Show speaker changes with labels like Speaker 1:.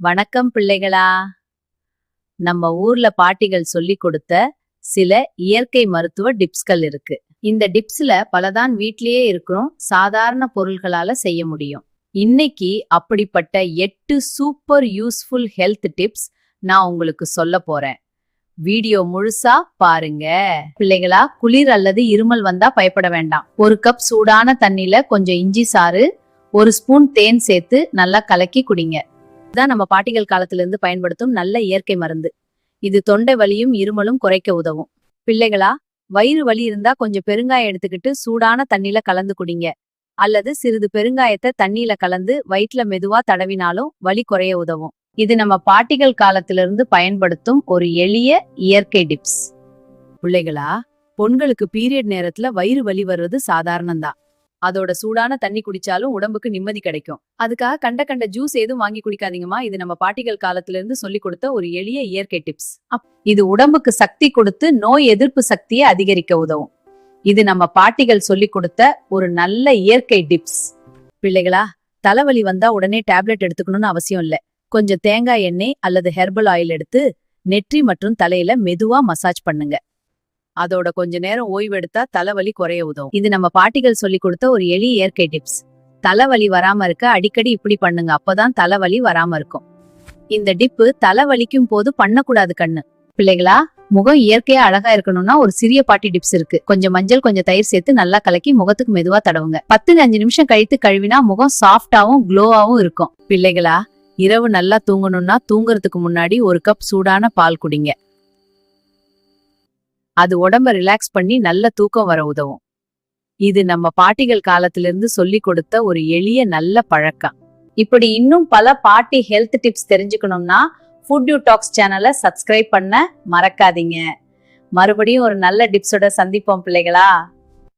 Speaker 1: வணக்கம் பிள்ளைகளா. நம்ம ஊர்ல பாட்டிகள் சொல்லி கொடுத்த சில இயற்கை மருத்துவ டிப்ஸ்கள் இருக்கு. இந்த டிப்ஸ்ல பலதான் வீட்லயே இருக்கிறோம், சாதாரண பொருள்களால செய்ய முடியும். இன்னைக்கு அப்படிப்பட்ட 8 சூப்பர் யூஸ்ஃபுல் ஹெல்த் டிப்ஸ் நான் உங்களுக்கு சொல்ல போறேன். வீடியோ முழுசா பாருங்க. பிள்ளைகளா, குளிர் அல்லது இருமல் வந்தா பயப்பட வேண்டாம். ஒரு கப் சூடான தண்ணில கொஞ்சம் இஞ்சி சாறு, ஒரு ஸ்பூன் தேன் சேர்த்து நல்லா கலக்கி குடிங்க. இதுதான் நம்ம பாட்டிகள் காலத்துல இருந்து பயன்படுத்தும் நல்ல இயற்கை மருந்து. இது தொண்டை வலியும் இருமலும் குறைக்க உதவும். பிள்ளைகளா, வயிறு வலி இருந்தா கொஞ்சம் பெருங்காயம் எடுத்துக்கிட்டு சூடான தண்ணில கலந்து குடிங்க. அல்லது சிறிது பெருங்காயத்தை தண்ணியில கலந்து வயிற்றுல மெதுவா தடவினாலும் வலி குறைய உதவும். இது நம்ம பாட்டிகள் காலத்திலிருந்து பயன்படுத்தும் ஒரு எளிய இயற்கை டிப்ஸ். பிள்ளைகளா, பொண்களுக்கு பீரியட் நேரத்துல வயிறு வலி வர்றது சாதாரணம்தான். அதோட சூடான தண்ணி குடிச்சாலும் உடம்புக்கு நிம்மதி கிடைக்கும். அதுக்காக கண்ட கண்ட ஜூஸ் எதுவும் வாங்கி குடிக்காதீங்கம்மா. இது நம்ம பாட்டிகள் காலத்துல இருந்து சொல்லி கொடுத்த ஒரு எளிய இயற்கை டிப்ஸ். இது உடம்புக்கு சக்தி கொடுத்து நோய் எதிர்ப்பு சக்தியை அதிகரிக்க உதவும். இது நம்ம பாட்டிகள் சொல்லி கொடுத்த ஒரு நல்ல இயற்கை டிப்ஸ். பிள்ளைகளா, தலைவலி வந்தா உடனே டேப்லெட் எடுத்துக்கணும்னு அவசியம் இல்ல. கொஞ்சம் தேங்காய் எண்ணெய் அல்லது ஹெர்பல் ஆயில் எடுத்து நெற்றி மற்றும் தலையில மெதுவா மசாஜ் பண்ணுங்க. அதோட கொஞ்ச நேரம் ஓய்வெடுத்தா தலைவலி குறைய உதவும். இது நம்ம பாட்டிகள் சொல்லி கொடுத்த ஒரு எளிய இயற்கை டிப்ஸ். தலைவலி வராம இருக்க அடிக்கடி இப்படி பண்ணுங்க, அப்பதான் தலைவலி வராம இருக்கும். இந்த டிப்பு தலைவலிக்கும் போது பண்ணக்கூடாது கண்ணு. பிள்ளைகளா, முகம் இயற்கையா அழகா இருக்கணும்னா ஒரு சிறிய பாட்டி டிப்ஸ் இருக்கு. கொஞ்சம் மஞ்சள், கொஞ்சம் தயிர் சேர்த்து நல்லா கலக்கி முகத்துக்கு மெதுவா தடவுங்க. 10-5 நிமிஷம் கழித்து கழுவினா முகம் சாஃப்டாவும் க்ளோவாவும் இருக்கும். பிள்ளைகளா, இரவு நல்லா தூங்கணும்னா தூங்குறதுக்கு முன்னாடி ஒரு கப் சூடான பால் குடிங்க. அது உடம்ப ரிலாக்ஸ் பண்ணி நல்ல தூக்கம் வர உதவும். இது நம்ம பாட்டிகள் காலத்திலிருந்து சொல்லி கொடுத்த ஒரு எளிய நல்ல பழக்கம். இப்படி இன்னும் பல பாட்டி ஹெல்த் டிப்ஸ் தெரிஞ்சுக்கணும்னா ஃபுட் யூ டாக்ஸ் சேனலை சப்ஸ்கிரைப் பண்ண மறக்காதீங்க. மறுபடியும் ஒரு நல்ல டிப்ஸோட சந்திப்போம் பிள்ளைகளா.